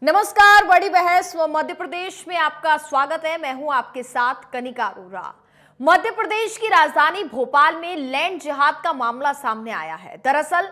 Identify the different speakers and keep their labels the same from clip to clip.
Speaker 1: नमस्कार, बड़ी बहस व मध्य प्रदेश में आपका स्वागत है। मैं हूं आपके साथ कनिका अरोरा। मध्य प्रदेश की राजधानी भोपाल में लैंड जिहाद का मामला सामने आया है। दरअसल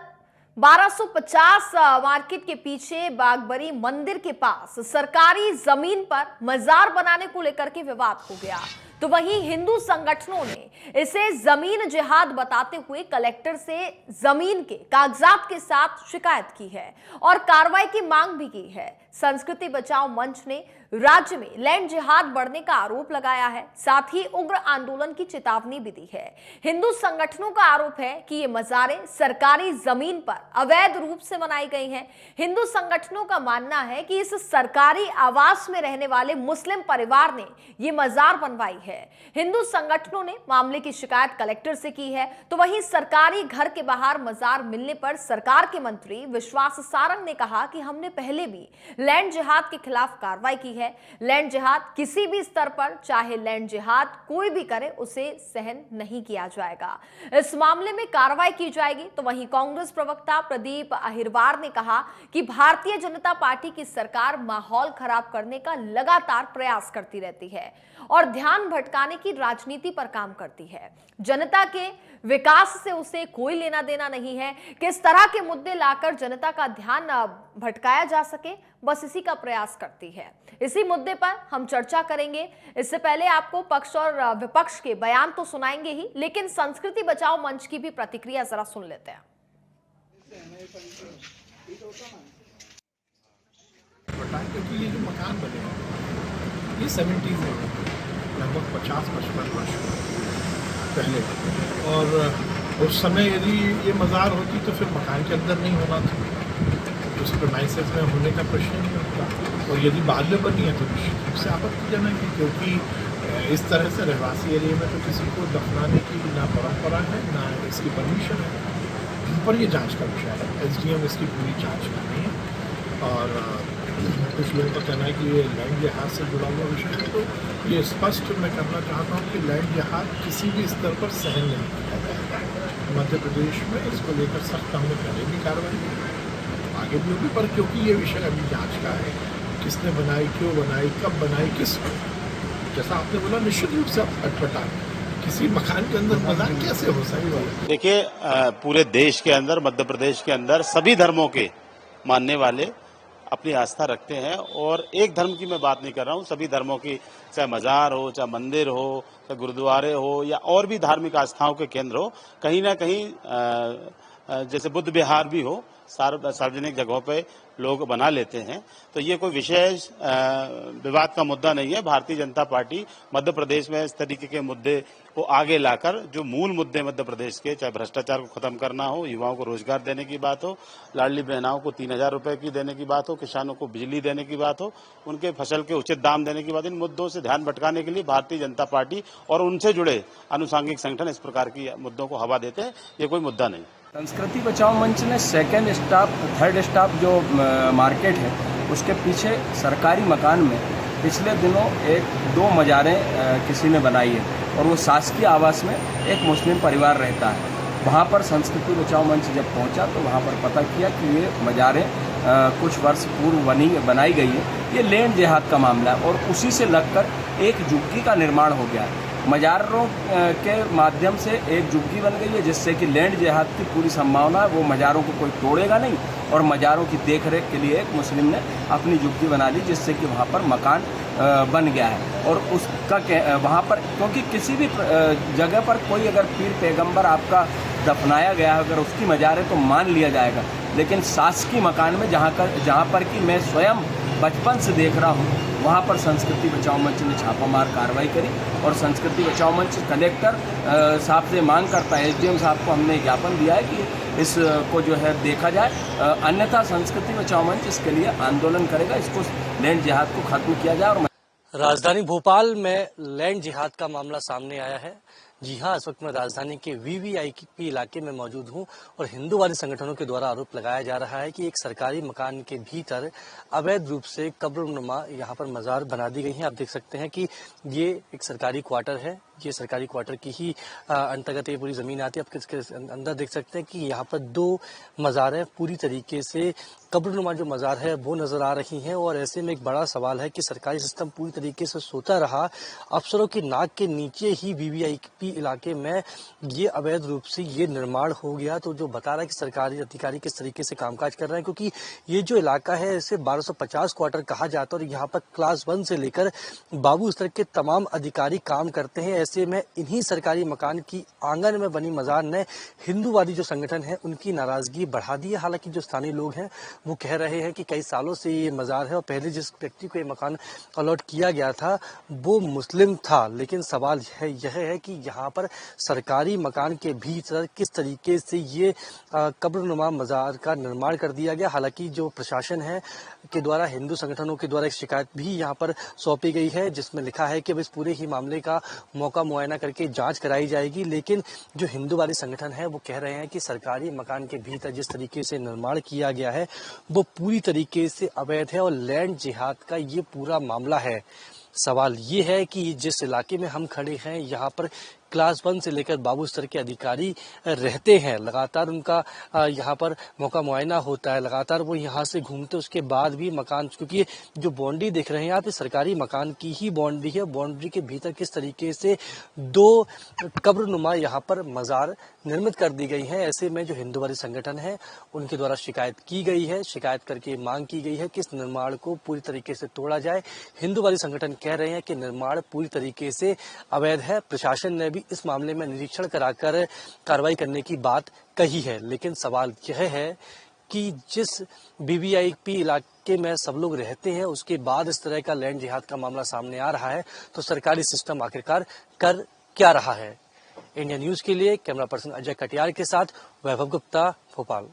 Speaker 1: 1250 मार्केट के पीछे बागबरी मंदिर के पास सरकारी जमीन पर मजार बनाने को लेकर के विवाद हो गया, तो वहीं हिंदू संगठनों ने इसे जमीन जिहाद बताते हुए कलेक्टर से जमीन के कागजात के साथ शिकायत की है और कार्रवाई की मांग भी की है। संस्कृति बचाओ मंच ने राज्य में लैंड जिहाद बढ़ने का आरोप लगाया है, साथ ही उग्र आंदोलन की चेतावनी भी दी है। हिंदू संगठनों का आरोप है कि ये मजारें सरकारी जमीन पर अवैध रूप से बनाई गई हैं। हिंदू संगठनों का मानना है कि इस सरकारी आवास में रहने वाले मुस्लिम परिवार ने ये मजार बनवाई है। हिंदू संगठनों ने मामले की शिकायत कलेक्टर से की है, तो वहीं सरकारी घर के बाहर मजार मिलने पर सरकार के मंत्री विश्वास सारंग ने कहा कि हमने पहले भी लैंड जिहाद के खिलाफ कार्रवाई की है। लैंड जिहाद किसी भी स्तर पर, चाहे लैंड जिहाद कोई भी करे, उसे सहन नहीं किया जाएगा। इस मामले में कार्रवाई की जाएगी। तो वहीं कांग्रेस प्रवक्ता प्रदीप अहिरवार ने कहा कि भारतीय जनता पार्टी की सरकार माहौल खराब करने का लगातार प्रयास करती रहती है और ध्यान भटकाने की राजनीति पर काम करती है। जनता के विकास से उसे कोई लेना देना नहीं है। किस तरह के मुद्दे लाकर जनता का ध्यान भटकाया जा सके, बस इसी का प्रयास करती है। इसी मुद्दे पर हम चर्चा करेंगे। इससे पहले आपको पक्ष और विपक्ष के बयान तो सुनाएंगे ही, लेकिन संस्कृति बचाओ मंच की भी प्रतिक्रिया जरा सुन लेते हैं।
Speaker 2: क्योंकि ये जो मकान बने हैं ये 70s में लगभग 50-55 वर्ष पहले, और उस समय यदि ये मज़ार होती तो फिर मकान के अंदर नहीं होना था, उस प्रेमाइसेस में होने का प्रश्न नहीं होता। और यदि बाद में बनी है तो निश्चित रूप से आपत्तिजनक है, क्योंकि इस तरह से रहवासी एरिया में तो किसी को दफनाने की ना परंपरा है ना इसकी परमिशन है। पर ये जांच का विषय है, SDM इसकी पूरी जांच कर रही है। और कुछ लोगों का कहना है कि ये लैंड जिहाद से जुड़ा हुआ विषय है, तो ये स्पष्ट मैं करना चाहता हूँ कि लैंड जिहाद किसी भी स्तर पर सहन नहीं किया जाएगा। मध्य प्रदेश में इसको लेकर सख्त हमने पहले भी कार्रवाई की, आगे भी होगी, पर क्योंकि ये विषय अभी जांच का है, किसने बनाई, क्यों बनाई, कब बनाई, किस, जैसा आपने बोला, निश्चित रूप से अटपटा किसी मकान के अंदर मजार कैसे हो सकता है।
Speaker 3: देखिए, पूरे देश के अंदर, मध्य प्रदेश के अंदर सभी धर्मों के मानने वाले अपनी आस्था रखते हैं, और एक धर्म की मैं बात नहीं कर रहा हूँ, सभी धर्मों की, चाहे मजार हो, चाहे मंदिर हो, चाहे गुरुद्वारे हो, या और भी धार्मिक आस्थाओं के केंद्र हो, कहीं ना कहीं जैसे बुद्ध विहार भी हो, सार्वजनिक जगहों पे लोग बना लेते हैं। तो ये कोई विशेष विवाद का मुद्दा नहीं है। भारतीय जनता पार्टी मध्य प्रदेश में इस तरीके के मुद्दे को आगे लाकर, जो मूल मुद्दे मध्य प्रदेश के, चाहे भ्रष्टाचार को खत्म करना हो, युवाओं को रोजगार देने की बात हो, लाडली बहनाओं को 3000 रुपए की देने की बात हो, किसानों को बिजली देने की बात हो, उनके फसल के उचित दाम देने की बात, इन मुद्दों से ध्यान भटकाने के लिए भारतीय जनता पार्टी और उनसे जुड़े अनुसांगिक संगठन इस प्रकार की मुद्दों को हवा देते हैं। ये कोई मुद्दा नहीं।
Speaker 4: संस्कृति बचाओ मंच ने सेकंड स्टॉप, थर्ड स्टॉप जो मार्केट है उसके पीछे सरकारी मकान में पिछले दिनों 1-2 मजारें किसी ने बनाई है, और वो शासकीय आवास में एक मुस्लिम परिवार रहता है। वहाँ पर संस्कृति बचाओ मंच जब पहुँचा तो वहाँ पर पता किया कि ये मजारें कुछ वर्ष पूर्व बनाई गई है। ये लैंड जिहाद का मामला है, और उसी से लगकर एक झुग्गी का निर्माण हो गया है। मजारों के माध्यम से एक झुग्गी बन गई है, जिससे कि लैंड जिहाद की पूरी संभावना है। वो मजारों को कोई तोड़ेगा नहीं, और मजारों की देखरेख के लिए एक मुस्लिम ने अपनी झुग्गी बना ली, जिससे कि वहाँ पर मकान बन गया है। और उसका वहाँ पर, क्योंकि किसी भी जगह पर कोई अगर पीर पैगंबर आपका दफनाया गया है, अगर उसकी मजार है तो मान लिया जाएगा, लेकिन शासकीय मकान में जहाँ पर कि मैं स्वयं बचपन से देख रहा हूँ, वहाँ पर संस्कृति बचाओ मंच ने छापामार कार्रवाई करी। और संस्कृति बचाओ मंच कलेक्टर साहब से मांग करता है, SDM साहब को हमने ज्ञापन दिया है कि इसको जो है देखा जाए, अन्यथा संस्कृति बचाओ मंच इसके लिए आंदोलन करेगा, इसको लैंड जिहाद को खत्म किया जाए। और
Speaker 5: राजधानी भोपाल में लैंड जिहाद का मामला सामने आया है। जी हाँ, इस वक्त मैं राजधानी के VVIP इलाके में मौजूद हूँ, और हिंदूवादी संगठनों के द्वारा आरोप लगाया जा रहा है कि एक सरकारी मकान के भीतर अवैध रूप से कब्रनुमा यहाँ पर मजार बना दी गई हैं। आप देख सकते हैं कि ये एक सरकारी क्वार्टर है, ये सरकारी क्वार्टर की ही अंतर्गत ये पूरी ज़मीन आती है। आप इसके अंदर देख सकते हैं कि यहाँ पर 2 मज़ारें पूरी तरीके से कब्रनुमा जो मज़ार है वो नज़र आ रही हैं, और ऐसे में एक बड़ा सवाल है कि सरकारी सिस्टम पूरी तरीके से सोता रहा। अफसरों की नाक के नीचे ही वीवीआईपी इलाके में ये अवैध रूप से ये निर्माण हो गया। तो जो बता रहा है कि सरकारी अधिकारी किस तरीके से कामकाज कर रहे हैं, क्योंकि ये जो इलाका है इसे 1250 क्वार्टर कहा जाता है और यहाँ पर क्लास 1 से लेकर बाबू स्तर के तमाम अधिकारी काम करते हैं। ऐसे में इन्हीं सरकारी मकान की आंगन में बनी मज़ार ने हिंदूवादी जो संगठन है उनकी नाराजगी बढ़ा दी है। हालांकि जो स्थानीय लोग हैं वो कह रहे हैं कि कई सालों से ये मज़ार है और पहले जिस व्यक्ति को ये मकान अलॉट किया गया था वो मुस्लिम था। लेकिन सवाल यह है कि यहाँ पर सरकारी मकान के भीतर किस तरीके से ये कब्रनुमा मज़ार का निर्माण कर दिया गया। हालांकि जो प्रशासन है के द्वारा, हिंदू संगठनों के द्वारा एक शिकायत भी यहाँ पर सौंपी गई है जिसमें लिखा है कि अब इस पूरे ही मामले का मौका मुआयना करके जांच कराई जाएगी। लेकिन जो हिंदूवादी संगठन है वो कह रहे हैं कि सरकारी मकान के भीतर जिस तरीके से निर्माण किया गया है वो पूरी तरीके से अवैध है और लैंड जिहाद का ये पूरा मामला है। सवाल ये है कि जिस इलाके में हम खड़े हैं यहाँ पर क्लास 1 से लेकर बाबू स्तर के अधिकारी रहते हैं, लगातार उनका यहाँ पर मौका मुआयना होता है, लगातार वो यहाँ से घूमते, उसके बाद भी मकान, क्योंकि जो बाउंड्री देख रहे हैं आप, ये सरकारी मकान की ही बाउंड्री है। बाउंड्री के भीतर किस तरीके से 2 कब्रनुमा यहाँ पर मज़ार निर्मित कर दी गई हैं। ऐसे में जो हिंदूवादी संगठन है उनके द्वारा शिकायत की गई है, शिकायत करके मांग की गई है कि इस निर्माण को पूरी तरीके से तोड़ा जाए। हिंदूवादी संगठन कह रहे हैं कि निर्माण पूरी तरीके से अवैध है। प्रशासन ने भी इस मामले में निरीक्षण कराकर कार्रवाई करने की बात कही है। लेकिन सवाल यह है कि जिस वीवीआईपी इलाके में सब लोग रहते हैं उसके बाद इस तरह का लैंड जिहाद का मामला सामने आ रहा है, तो सरकारी सिस्टम आखिरकार कर क्या रहा है। इंडिया न्यूज के लिए कैमरा पर्सन अजय कटियार के साथ वैभव गुप्ता, भोपाल।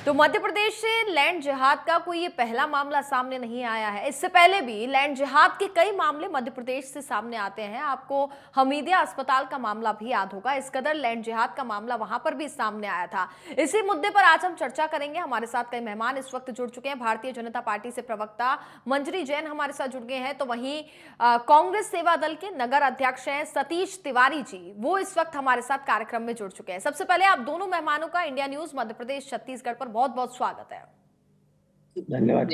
Speaker 1: तो मध्य प्रदेश से लैंड जिहाद का कोई ये पहला मामला सामने नहीं आया है। इससे पहले भी लैंड जिहाद के कई मामले मध्य प्रदेश से सामने आते हैं। आपको हमीदिया अस्पताल का मामला भी याद होगा। इस कदर लैंड जिहाद का मामला वहां पर भी सामने आया था। इसी मुद्दे पर आज हम चर्चा करेंगे। हमारे साथ कई मेहमान इस वक्त जुड़ चुके हैं। भारतीय जनता पार्टी से प्रवक्ता मंजरी जैन हमारे साथ जुड़ गए हैं, तो वहीं कांग्रेस सेवा दल के नगर अध्यक्ष हैं सतीश तिवारी जी, वो इस वक्त हमारे साथ कार्यक्रम में जुड़ चुके हैं। सबसे पहले आप दोनों मेहमानों का इंडिया न्यूज मध्य प्रदेश छत्तीसगढ़ पर बहुत बहुत स्वागत है।
Speaker 4: धन्यवाद।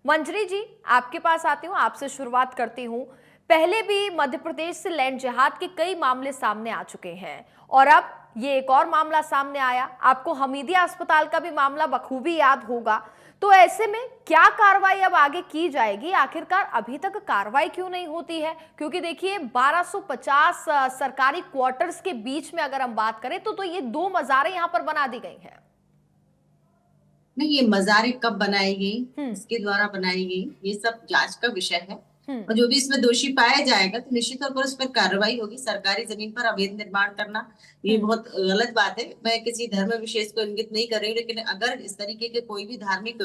Speaker 1: मंजरी जी, आपके पास आती हूँ, आपसे शुरुआत करती हूँ। पहले भी मध्य प्रदेश से लैंड जिहाद के कई मामले सामने आ चुके हैं और अब ये एक और मामला सामने आया। आपको हमीदिया अस्पताल का भी मामला बखूबी याद होगा। तो ऐसे में क्या कार्रवाई अब आगे की जाएगी? आखिरकार अभी तक कार्रवाई क्यों नहीं होती है? क्योंकि देखिए 1250 सरकारी क्वार्टर्स के बीच में अगर हम बात करें तो ये 2 मज़ारें यहाँ पर बना दी गई हैं।
Speaker 6: नहीं, ये मज़ारें कब बनाई गई, किसके द्वारा बनाई गई, ये सब जांच का विषय है। और जो भी इसमें दोषी पाया जाएगा तो निश्चित तौर पर उस पर कार्रवाई होगी। सरकारी जमीन पर अवैध निर्माण करना ये बहुत गलत बात है। मैं किसी धर्म विशेष को इंगित नहीं कर रही हूँ, लेकिन अगर इस तरीके के कोई भी धार्मिक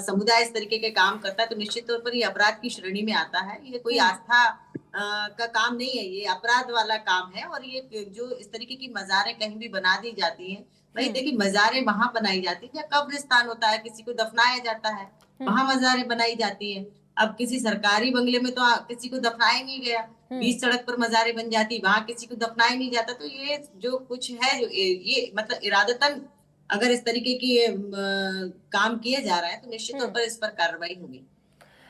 Speaker 6: समुदाय इस तरीके के काम करता है तो निश्चित तौर पर ये अपराध की श्रेणी में आता है। ये कोई आस्था का काम नहीं है, ये अपराध वाला काम है। और ये जो इस तरीके की मज़ारें कहीं भी बना दी जाती है, भाई देखिए मज़ारें वहां बनाई जाती है, कब्रिस्तान होता है, किसी को दफनाया जाता है, वहां मज़ारें बनाई जाती है। अब किसी सरकारी बंगले में तो किसी को दफनाया नहीं गया, बीच सड़क पर मज़ारें बन जाती, वहां किसी को दफनाया नहीं जाता। तो ये जो कुछ है, जो ये मतलब इरादतन अगर इस तरीके की काम किया जा रहा है तो निश्चित तौर पर इस पर कार्रवाई होगी।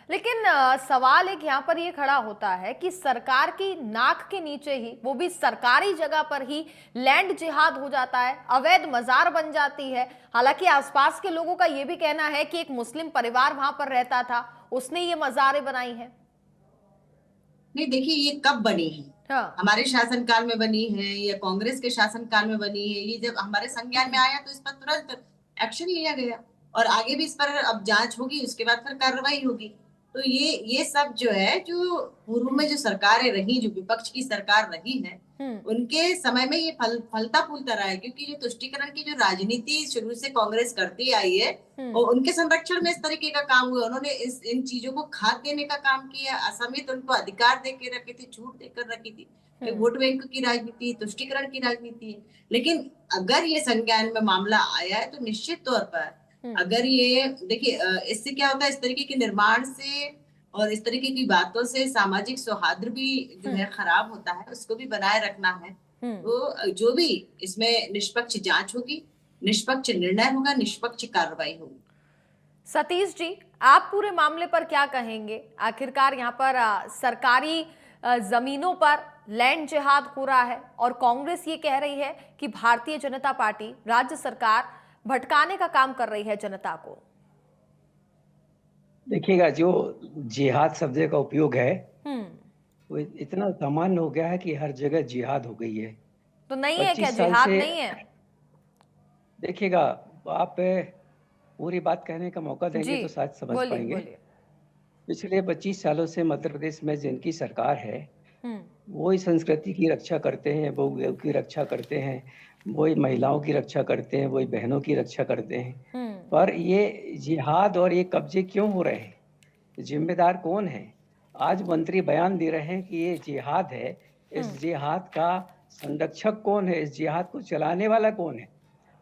Speaker 1: लेकिन सवाल एक यहाँ पर ये खड़ा होता है कि सरकार की नाक के नीचे ही, वो भी सरकारी जगह पर ही लैंड जिहाद हो जाता है, अवैध मज़ार बन जाती है। हालांकि आसपास के लोगों का ये भी कहना है कि एक मुस्लिम परिवार वहां पर रहता था, उसने ये मज़ारें बनाई हैं।
Speaker 6: नहीं, देखिए ये कब बनी है?
Speaker 1: हाँ।
Speaker 6: हमारे शासनकाल में बनी है या कांग्रेस के शासनकाल में बनी है? ये जब हमारे संज्ञान में आया तो इस पर तुरंत एक्शन लिया गया और आगे भी इस पर अब जांच होगी, उसके बाद फिर कार्रवाई होगी। तो ये सब जो है, जो पूर्व में जो सरकारें रही, जो विपक्ष की सरकार रही है, उनके समय में ये फलता फूलता रहा है, क्योंकि जो तुष्टीकरण की जो राजनीति शुरू से कांग्रेस करती आई है, और उनके संरक्षण में इस तरीके का काम हुआ। उन्होंने इन चीजों को खाद देने का काम किया, असमित उनको अधिकार देके रखे थे, छूट देकर रखी थी। वोट बैंक की राजनीति, तुष्टीकरण की राजनीति है। लेकिन अगर ये संज्ञान में मामला आया है तो निश्चित तौर पर, अगर ये देखिए, इससे क्या होता है, इस तरीके के निर्माण से और इस तरीके की बातों से सामाजिक सौहार्द भी जो है खराब होता है, उसको भी बनाए रखना है। तो जो भी इसमें निष्पक्ष जांच होगी, निष्पक्ष निर्णय होगा, निष्पक्ष कार्रवाई होगी।
Speaker 1: सतीश जी, आप पूरे मामले पर क्या कहेंगे? आखिरकार यहाँ पर सरकारी जमीनों पर लैंड जिहाद हो रहा है और कांग्रेस ये कह रही है कि भारतीय जनता पार्टी, राज्य सरकार भटकाने का काम कर रही है जनता को।
Speaker 7: देखिएगा, जो जिहाद शब्द का उपयोग है वो इतना सामान्य हो गया है कि हर जगह जिहाद हो गई है।
Speaker 1: तो नहीं है क्या, जिहाद नहीं है?
Speaker 7: देखिएगा, आप पूरी बात कहने का मौका देंगे तो शायद समझ पाएंगे। पिछले 25 सालों से मध्य प्रदेश में जिनकी सरकार है, वो इस संस्कृति की रक्षा करते हैं, वो की रक्षा करते हैं, वही महिलाओं की रक्षा करते हैं, वही बहनों की रक्षा करते हैं। पर ये जिहाद और ये कब्जे क्यों हो रहे हैं? जिम्मेदार कौन है? आज मंत्री बयान दे रहे हैं कि ये जिहाद है। इस जिहाद का संरक्षक कौन है? इस जिहाद को चलाने वाला कौन है?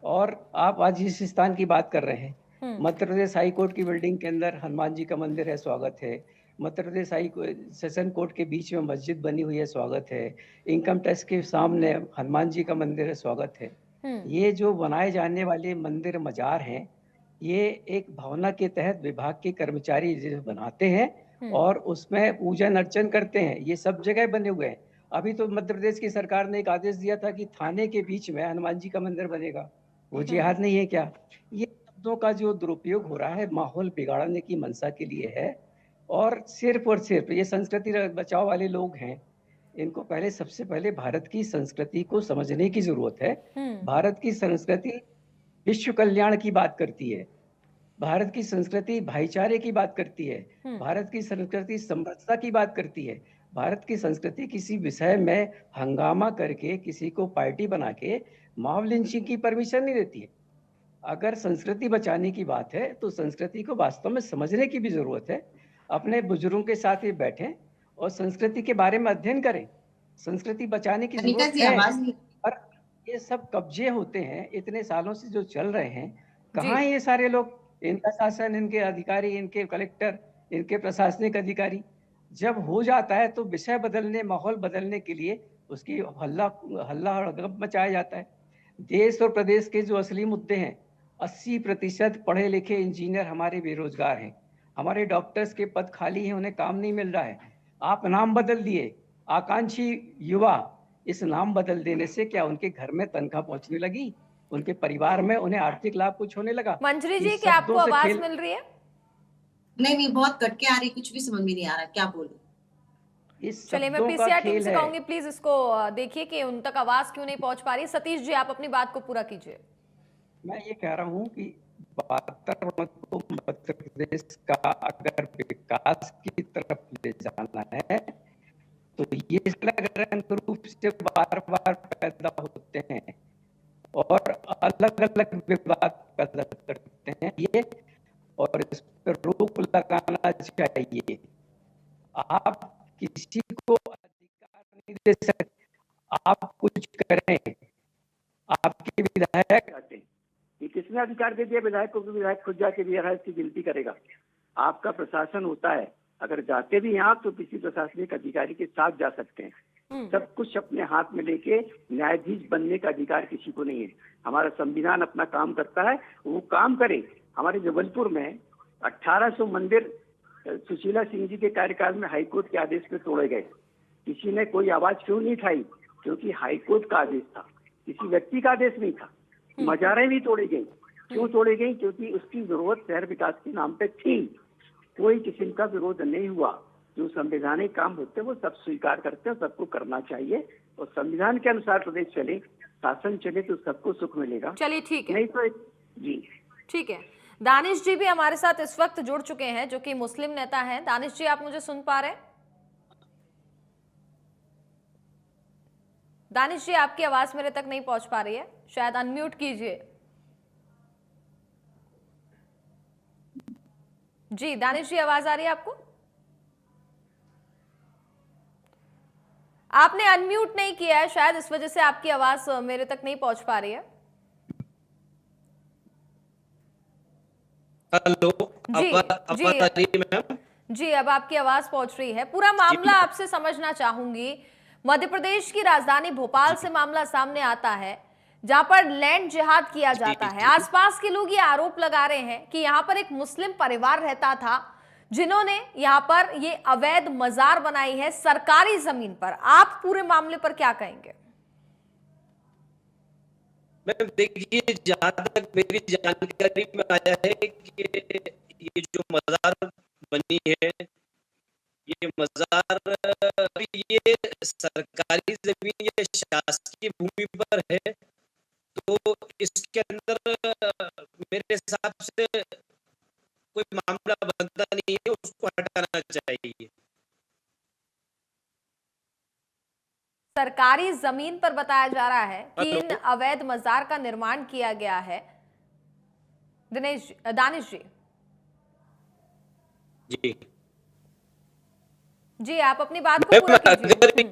Speaker 7: और आप आज जिस स्थान की बात कर रहे हैं, मध्य प्रदेश हाई कोर्ट की बिल्डिंग के अंदर हनुमान जी का मंदिर है, स्वागत है। मध्य प्रदेश सेशन कोर्ट के बीच में मस्जिद बनी हुई है, स्वागत है। इनकम टैक्स के सामने हनुमान जी का मंदिर है, स्वागत है। ये जो बनाए जाने वाले मंदिर मजार हैं, ये एक भावना के तहत विभाग के कर्मचारी जो बनाते हैं और उसमें पूजन अर्चन करते हैं। ये सब जगह बने हुए हैं। अभी तो मध्य प्रदेश की सरकार ने एक आदेश दिया था कि थाने के बीच में हनुमान जी का मंदिर बनेगा। वो जिहाद नहीं है क्या? ये शब्दों का जो दुरुपयोग हो रहा है, माहौल बिगाड़ने की मंशा के लिए है। और सिर्फ ये संस्कृति बचाओ वाले लोग हैं, इनको पहले सबसे पहले भारत की संस्कृति को समझने की जरूरत है। भारत की संस्कृति विश्व कल्याण की बात करती है, भारत की संस्कृति भाईचारे की बात करती है, भारत की संस्कृति समरसता की बात करती है। भारत की संस्कृति किसी विषय में हंगामा करके, किसी को पार्टी बना के मॉब लिंचिंग की परमिशन नहीं देती है। अगर संस्कृति बचाने की बात है तो संस्कृति को वास्तव में समझने की भी जरूरत है। अपने बुजुर्गों के साथ ये बैठें और संस्कृति के बारे में अध्ययन करें। संस्कृति बचाने की जरूरत है। और ये सब कब्जे होते हैं इतने सालों से जो चल रहे हैं, कहाँ ये सारे लोग, इनका शासन, इनके अधिकारी, इनके कलेक्टर, इनके प्रशासनिक अधिकारी? जब हो जाता है तो विषय बदलने, माहौल बदलने के लिए उसकी हल्ला हड़कंप मचाया जाता है। देश और प्रदेश के जो असली मुद्दे हैं, 80% पढ़े लिखे इंजीनियर हमारे बेरोजगार हैं, हमारे डॉक्टर्स के पद खाली हैं, उन्हें काम नहीं मिल रहा है। आप नाम बदल दिए, आकांक्षी युवा। इस नाम बदल देने से क्या उनके घर में तनख्वाह पहुंचने लगी? उनके परिवार में उन्हें आर्थिक लाभ कुछ होने लगा?
Speaker 1: मंजरी जी, क्या आपको आवाज मिल रही है?
Speaker 6: नहीं, बहुत कट के आ रही, कुछ भी समझ में नहीं आ रहा क्या बोलूं।
Speaker 1: चलिए, मैं पीसीआर टीम से कहूंगी प्लीज इसको देखिए कि उन तक आवाज क्यों नहीं पहुंच पा रही। सतीश जी, आप अपनी बात को पूरा कीजिए।
Speaker 7: मैं ये कह रहा हूं कि मध्य प्रदेश का अगर विकास की तरफ ले जाना है तो ये रूप से बार बार पैदा होते हैं और अलग अलग विवाद पैदा करते हैं ये, और इस पर रोक लगाना चाहिए। आप किसी को अधिकार नहीं दे सकते, आप कुछ करें। आपके विधायक
Speaker 8: आते हैं, ये किसने अधिकार दे दिया विधायक को? विधायक खुद जाके भी इसकी गिनती करेगा। आपका प्रशासन होता है, अगर जाते भी हैं आप तो किसी प्रशासनिक अधिकारी के साथ जा सकते हैं। सब कुछ अपने हाथ में लेके न्यायाधीश बनने का अधिकार किसी को नहीं है। हमारा संविधान अपना काम करता है, वो काम करे। हमारे जबलपुर में 1800 मंदिर सुशीला सिंह जी के कार्यकाल में हाईकोर्ट के आदेश पे तोड़े गए। किसी ने कोई आवाज क्यों नहीं उठाई? क्योंकि हाईकोर्ट का आदेश था, किसी व्यक्ति का आदेश नहीं था। मजारें भी तोड़ी गई, क्यों तोड़ी गई? क्योंकि उसकी जरूरत शहर विकास के नाम पे थी। कोई किसी का विरोध नहीं हुआ। जो संवैधानिक काम होते हैं वो सब स्वीकार करते हैं, सबको करना चाहिए और संविधान के अनुसार प्रदेश चले, शासन चले तो सबको सुख मिलेगा।
Speaker 1: चलिए, ठीक है,
Speaker 8: नहीं तो जी
Speaker 1: ठीक है। दानिश जी भी हमारे साथ इस वक्त जुड़ चुके हैं, जो कि मुस्लिम नेता हैं। दानिश जी, आप मुझे सुन पा रहे हैं? दानिश जी, आपकी आवाज मेरे तक नहीं पहुंच पा रही है, शायद अनम्यूट कीजिए। जी दानिश जी, आवाज आ रही है आपको? आपने अनम्यूट नहीं किया है, शायद इस वजह से आपकी आवाज मेरे तक नहीं पहुंच पा रही है।
Speaker 9: हेलो,
Speaker 1: जी जी
Speaker 9: मैम।
Speaker 1: जी, अब आपकी आवाज पहुंच रही है। पूरा मामला आपसे समझना चाहूंगी। मध्य प्रदेश की राजधानी भोपाल से मामला सामने आता है, जहां पर लैंड जिहाद किया जाता है। आसपास के लोग ये आरोप लगा रहे हैं कि यहां पर एक मुस्लिम परिवार रहता था, जिन्होंने यहां पर ये अवैध मजार बनाई है सरकारी जमीन पर। आप पूरे मामले पर क्या कहेंगे?
Speaker 9: मैम देखिए, जहाँ तक मेरी जानकारी में आया है कि ये जो मजार बनी है, ये मजार ये सरकारी जमीन या शासकीय भूमि पर है, तो इसके अंदर मेरे हिसाब से कोई मामला बनता नहीं है, उसको हटाना चाहिए।
Speaker 1: सरकारी जमीन पर बताया जा रहा है कि इन अवैध मजार का निर्माण किया गया है। दानिश जी
Speaker 9: जी
Speaker 1: जी, आप अपनी बात को पूरा कीजिए।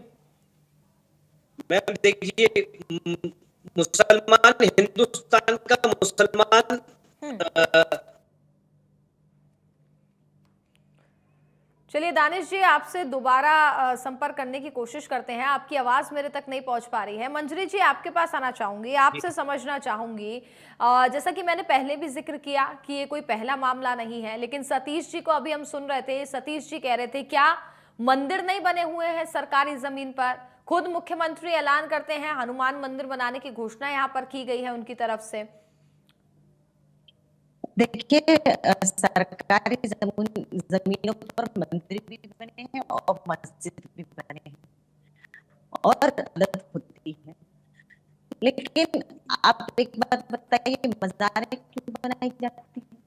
Speaker 9: मैम देखिए, मुसलमान, हिंदुस्तान का मुसलमान
Speaker 1: चलिए दानिश जी, आपसे दोबारा संपर्क करने की कोशिश करते हैं। आपकी आवाज मेरे तक नहीं पहुंच पा रही है। मंजरी जी, आपके पास आना चाहूंगी, आपसे समझना चाहूंगी। जैसा कि मैंने पहले भी जिक्र किया कि ये कोई पहला मामला नहीं है, लेकिन सतीश जी को अभी हम सुन रहे थे। सतीश जी कह रहे थे क्या मंदिर नहीं बने हुए हैं सरकारी जमीन पर? खुद मुख्यमंत्री ऐलान करते हैं, हनुमान मंदिर बनाने की घोषणा यहाँ पर की गई है उनकी तरफ से।
Speaker 6: देखिए, सरकारी जमीनों पर मंदिर भी बने हैं और मस्जिद भी बने हैं और अदालत होती है, लेकिन आप एक बात बताइए, मज़ारें क्यों बनाई जाती हैं?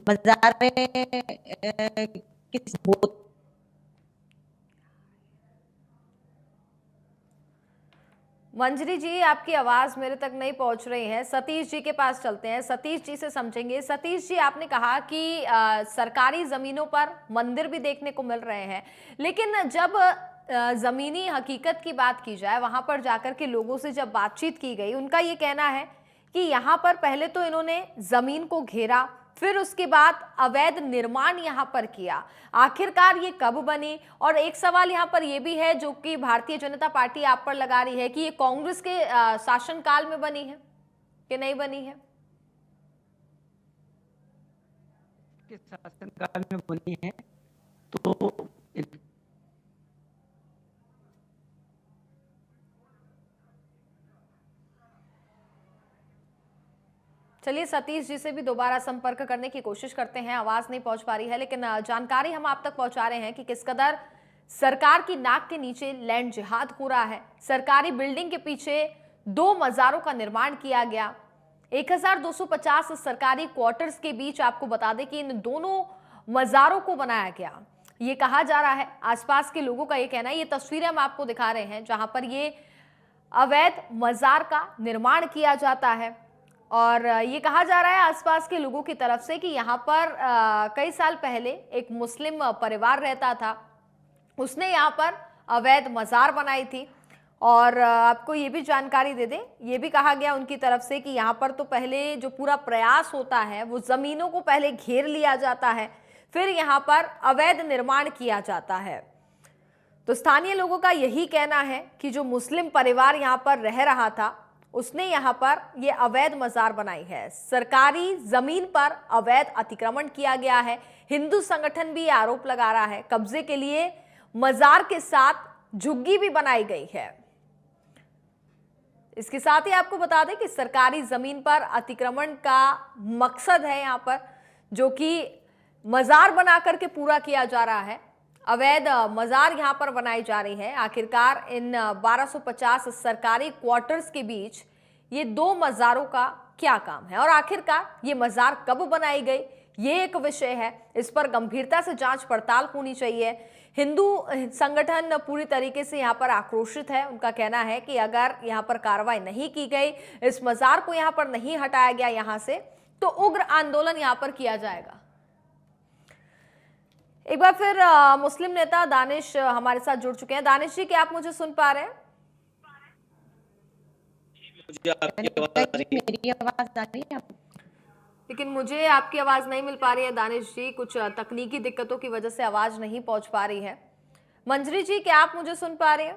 Speaker 6: मज़ारें किस होत
Speaker 1: मंजरी जी, आपकी आवाज मेरे तक नहीं पहुंच रही है। सतीश जी के पास चलते हैं, सतीश जी से समझेंगे। सतीश जी, आपने कहा कि सरकारी जमीनों पर मंदिर भी देखने को मिल रहे हैं, लेकिन जब जमीनी हकीकत की बात की जाए, वहां पर जाकर के लोगों से जब बातचीत की गई, उनका ये कहना है कि यहाँ पर पहले तो इन्होंने जमीन को घेरा, फिर उसके बाद अवैध निर्माण यहाँ पर किया। आखिरकार ये कब बनी? और एक सवाल यहाँ पर ये भी है, जो कि भारतीय जनता पार्टी आप पर लगा रही है, कि ये कांग्रेस के शासनकाल में बनी है कि नहीं बनी है?
Speaker 7: के शासनकाल में बनी है, तो
Speaker 1: चलिए सतीश जी से भी दोबारा संपर्क करने की कोशिश करते हैं। आवाज नहीं पहुंच पा रही है, लेकिन जानकारी हम आप तक पहुंचा रहे हैं कि किस कदर सरकार की नाक के नीचे लैंड जिहाद हो रहा है। सरकारी बिल्डिंग के पीछे 2 मजारों का निर्माण किया गया। 1250 सरकारी क्वार्टर्स के बीच आपको बता दें कि इन दोनों मजारों को बनाया गया। ये कहा जा रहा है, आसपास के लोगों का ये कहना है, ये तस्वीरें हम आपको दिखा रहे हैं जहां पर ये अवैध मजार का निर्माण किया जाता है। और ये कहा जा रहा है आसपास के लोगों की तरफ से कि यहाँ पर कई साल पहले एक मुस्लिम परिवार रहता था, उसने यहाँ पर अवैध मजार बनाई थी। और आपको ये भी जानकारी दे दें, ये भी कहा गया उनकी तरफ से कि यहाँ पर तो पहले जो पूरा प्रयास होता है वो ज़मीनों को पहले घेर लिया जाता है, फिर यहाँ पर अवैध निर्माण किया जाता है। तो स्थानीय लोगों का यही कहना है कि जो मुस्लिम परिवार यहाँ पर रह रहा था, उसने यहाँ पर ये अवैध मजार बनाई है। सरकारी जमीन पर अवैध अतिक्रमण किया गया है। हिंदू संगठन भी ये आरोप लगा रहा है, कब्जे के लिए मजार के साथ झुग्गी भी बनाई गई है। इसके साथ ही आपको बता दें कि सरकारी जमीन पर अतिक्रमण का मकसद है यहाँ पर, जो कि मजार बना करके पूरा किया जा रहा है। अवैध मजार यहां पर बनाई जा रही है। आखिरकार इन 1250 सरकारी क्वार्टर्स के बीच ये 2 मजारों का क्या काम है और आखिरकार ये मजार कब बनाई गई, ये एक विषय है। इस पर गंभीरता से जांच पड़ताल होनी चाहिए। हिंदू संगठन पूरी तरीके से यहाँ पर आक्रोशित है। उनका कहना है कि अगर यहाँ पर कार्रवाई नहीं की गई, इस मजार को यहाँ पर नहीं हटाया गया यहाँ से, तो उग्र आंदोलन यहाँ पर किया जाएगा। एक बार फिर मुस्लिम नेता दानिश हमारे साथ जुड़ चुके हैं। दानिश जी, क्या आप मुझे सुन पा रहे हैं?
Speaker 6: मेरी आवाज आ रही है आपको?
Speaker 1: लेकिन मुझे आपकी आवाज नहीं मिल पा रही है दानिश जी, कुछ तकनीकी दिक्कतों की वजह से आवाज नहीं पहुंच पा रही है। मंजरी जी, क्या आप मुझे सुन पा रहे हैं?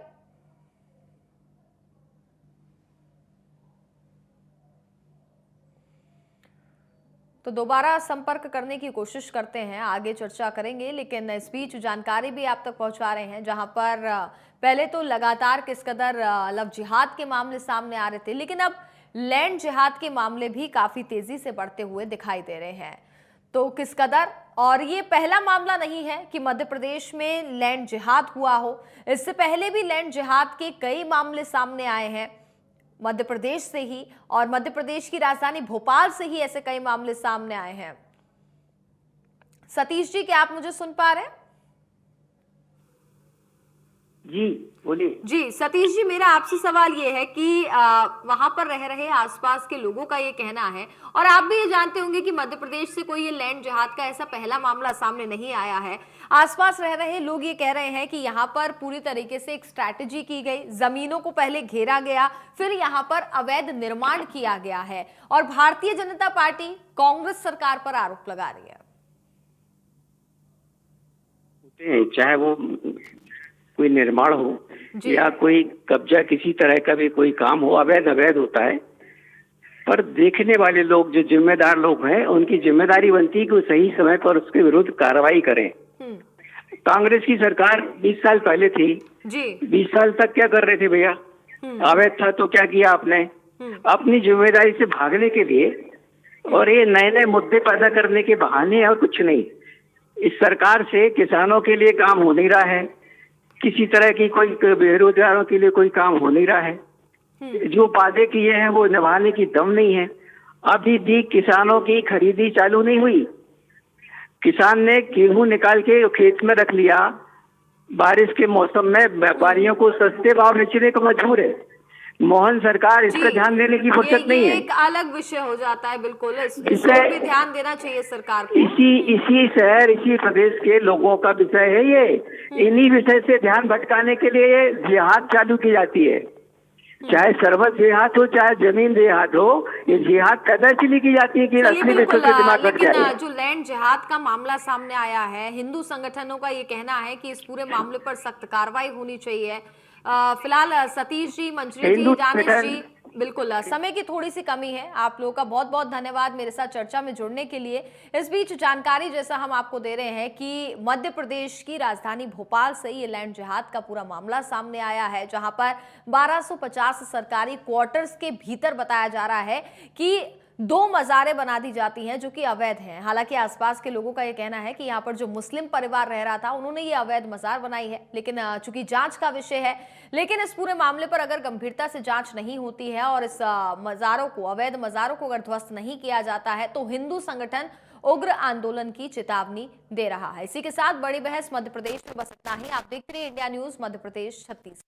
Speaker 1: तो दोबारा संपर्क करने की कोशिश करते हैं, आगे चर्चा करेंगे। लेकिन इस बीच जानकारी भी आप तक पहुंचा रहे हैं, जहां पर पहले तो लगातार किस कदर लव जिहाद के मामले सामने आ रहे थे, लेकिन अब लैंड जिहाद के मामले भी काफी तेजी से बढ़ते हुए दिखाई दे रहे हैं। तो किस कदर, और ये पहला मामला नहीं है कि मध्य प्रदेश में लैंड जिहाद हुआ हो। इससे पहले भी लैंड जिहाद के कई मामले सामने आए हैं मध्य प्रदेश से ही, और मध्य प्रदेश की राजधानी भोपाल से ही ऐसे कई मामले सामने आए हैं। सतीश जी, क्या आप मुझे सुन पा रहे हैं?
Speaker 8: जी बोलिए।
Speaker 1: जी सतीश जी, मेरा आपसे सवाल ये है कि वहां पर रह रहे आसपास के लोगों का ये कहना है, और आप भी ये जानते होंगे कि मध्य प्रदेश से कोई ये लैंड जिहाद का ऐसा पहला मामला सामने नहीं आया है। आसपास रह रहे लोग ये कह रहे हैं कि यहाँ पर पूरी तरीके से एक स्ट्रैटेजी की गई, जमीनों को पहले घेरा गया, फिर यहाँ पर अवैध निर्माण किया गया है, और भारतीय जनता पार्टी कांग्रेस सरकार पर आरोप लगा रही है।
Speaker 8: चाहे वो कोई निर्माण हो या कोई कब्जा, किसी तरह का भी कोई काम हो, अवैध होता है। पर देखने वाले लोग, जो जिम्मेदार लोग हैं, उनकी जिम्मेदारी बनती है कि वो सही समय पर उसके विरुद्ध कार्रवाई करें। कांग्रेस की सरकार 20 साल पहले थी जी। 20 साल तक क्या कर रहे थे भैया? अवैध था तो क्या किया आपने? अपनी जिम्मेदारी से भागने के लिए, और ये नए नए मुद्दे पैदा करने के बहाने और कुछ नहीं। इस सरकार से किसानों के लिए काम हो नहीं रहा है, किसी तरह की कोई बेरोजगारों के लिए कोई काम हो नहीं रहा है। जो वादे किए हैं वो निभाने की दम नहीं है। अभी भी किसानों की खरीदी चालू नहीं हुई। किसान ने गेहूं निकाल के खेत में रख लिया, बारिश के मौसम में व्यापारियों को सस्ते भाव बेचने को मजबूर है। मोहन सरकार इस पर ध्यान देने की फुर्सत नहीं है।
Speaker 1: एक अलग विषय हो जाता है, बिल्कुल इस पर भी ध्यान देना चाहिए सरकार को।
Speaker 8: इसी शहर, इसी प्रदेश के लोगों का विषय है ये। इन्हीं विषय से ध्यान भटकाने के लिए ये जिहाद चालू की जाती है। चाहे सरबत जिहाद हो, चाहे जमीन जिहाद हो, ये जिहाद कदर चली की जाती है कि असली विषय से दिमाग हट जाए।
Speaker 1: जो लैंड जिहाद का मामला सामने आया है, हिंदू संगठनों का ये कहना है कि इस पूरे मामले पर सख्त कार्रवाई होनी चाहिए। फिलहाल सतीश जी, मंजरी जी, दानिश जी, बिल्कुल समय की थोड़ी सी कमी है। आप लोगों का बहुत बहुत धन्यवाद मेरे साथ चर्चा में जुड़ने के लिए। इस बीच जानकारी जैसा हम आपको दे रहे हैं कि मध्य प्रदेश की राजधानी भोपाल से ये लैंड जिहाद का पूरा मामला सामने आया है, जहां पर 1250 सरकारी क्वार्टर्स के भीतर बताया जा रहा है कि 2 मज़ारें बना दी जाती हैं जो कि अवैध हैं। हालांकि आसपास के लोगों का यह कहना है कि यहाँ पर जो मुस्लिम परिवार रह रहा था, उन्होंने ये अवैध मज़ार बनाई है, लेकिन चूंकि जांच का विषय है, लेकिन इस पूरे मामले पर अगर गंभीरता से जांच नहीं होती है और इस मज़ारों को, अवैध मज़ारों को अगर ध्वस्त नहीं किया जाता है, तो हिंदू संगठन उग्र आंदोलन की चेतावनी दे रहा है। इसी के साथ बड़ी बहस मध्य प्रदेश में बस इतना ही। आप देखते रहिए इंडिया न्यूज मध्य प्रदेश 36।